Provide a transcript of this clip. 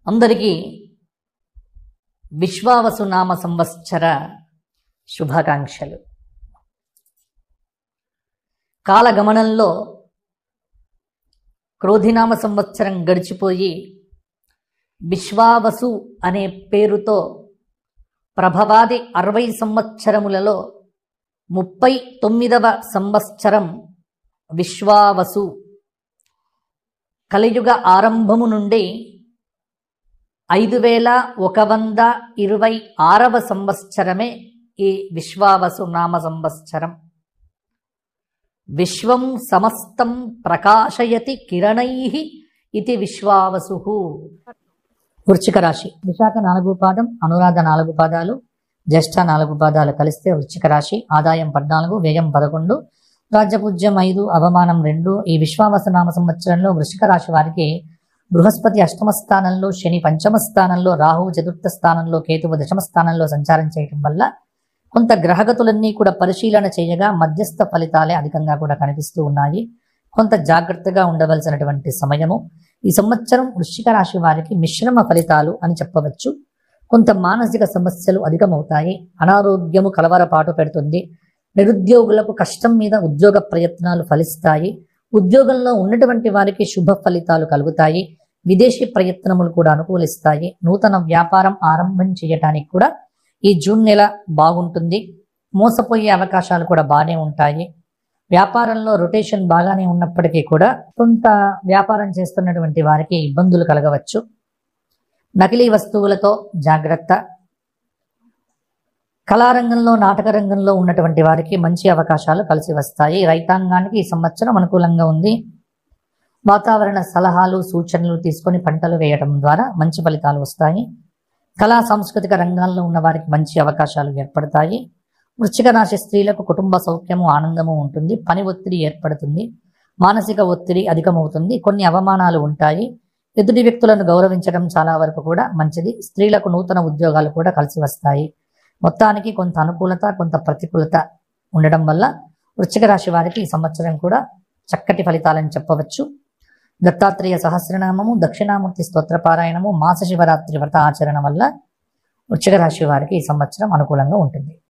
అందరికీ విశ్వావసు నామ సంవత్సర శుభాకాంక్షలు. కాలగమనంలో క్రోధినామ సంవత్సరం గడిచిపోయి విశ్వావసు అనే పేరుతో ప్రభవాది 60 సంవత్సరములలో 39వ సంవత్సరం విశ్వావసు. కలియుగ ఆరంభము నుండి 5126వ సంవత్సరమే ఈ విశ్వావసు నామ సంవత్సరం. విశ్వం సమస్తం ప్రకాశయతి కిరణైః ఇది విశ్వావసు. వృశ్చిక రాశి. విశాఖ 4 పాదం, అనురాధ 4 పాదాలు, జ్యేష్ఠ 4 పాదాలు కలిస్తే వృశ్చిక రాశి. ఆదాయం 14, వ్యయం 11, రాజ్యపూజ్యం 5, అవమానం 2. ఈ విశ్వావసు నామ సంవత్సరంలో వృశ్చిక రాశి వారికి బృహస్పతి 8వ స్థానంలో, శని 5వ స్థానంలో, రాహువు 4వ స్థానంలో, కేతువు 10వ స్థానంలో సంచారం చేయటం వల్ల కొంత గ్రహగతులన్నీ కూడా పరిశీలన చేయగా మధ్యస్థ ఫలితాలే అధికంగా కూడా కనిపిస్తూ ఉన్నాయి. కొంత జాగ్రత్తగా ఉండవలసినటువంటి సమయము. ఈ సంవత్సరం వృశ్చిక రాశి వారికి మిశ్రమ ఫలితాలు అని చెప్పవచ్చు. కొంత మానసిక సమస్యలు అధికమవుతాయి. అనారోగ్యము కలవరపాటు పెడుతుంది. నిరుద్యోగులకు కష్టం మీద ఉద్యోగ ప్రయత్నాలు ఫలిస్తాయి. ఉద్యోగంలో ఉన్నటువంటి వారికి శుభ ఫలితాలు కలుగుతాయి. విదేశీ ప్రయత్నములు కూడా అనుకూలిస్తాయి. నూతన వ్యాపారం ఆరంభం చేయటానికి కూడా ఈ జూన్ నెల బాగుంటుంది. మోసపోయే అవకాశాలు కూడా బాగానే ఉంటాయి. వ్యాపారంలో రొటేషన్ బాగానే ఉన్నప్పటికీ కూడా కొంత వ్యాపారం చేస్తున్నటువంటి వారికి ఇబ్బందులు కలగవచ్చు. నకిలీ వస్తువులతో జాగ్రత్త. కళారంగంలో, నాటక రంగంలో ఉన్నటువంటి వారికి మంచి అవకాశాలు కలిసి వస్తాయి. రైతాంగానికి ఈ సంవత్సరం అనుకూలంగా ఉంది. వాతావరణ సలహాలు, సూచనలు తీసుకొని పంటలు వేయడం ద్వారా మంచి ఫలితాలు వస్తాయి. కళా సాంస్కృతిక రంగాల్లో ఉన్న వారికి మంచి అవకాశాలు ఏర్పడతాయి. వృశ్చిక రాశి స్త్రీలకు కుటుంబ సౌఖ్యము, ఆనందము ఉంటుంది. పని ఒత్తిడి ఏర్పడుతుంది. మానసిక ఒత్తిడి అధికమవుతుంది. కొన్ని అవమానాలు ఉంటాయి. ఎదుటి వ్యక్తులను గౌరవించడం చాలా వరకు కూడా మంచిది. స్త్రీలకు నూతన ఉద్యోగాలు కూడా కలిసి వస్తాయి. మొత్తానికి కొంత అనుకూలత, కొంత ప్రతికూలత ఉండడం వల్ల వృశ్చిక రాశి వారికి ఈ సంవత్సరం కూడా చక్కటి ఫలితాలని చెప్పవచ్చు. దత్తాత్రేయ సహస్రనామము, దక్షిణామూర్తి స్తోత్రపారాయణము, మాస శివరాత్రి వ్రత ఆచరణ వల్ల వృశ్చిక రాశి వారికి ఈ సంవత్సరం అనుకూలంగా ఉంటుంది.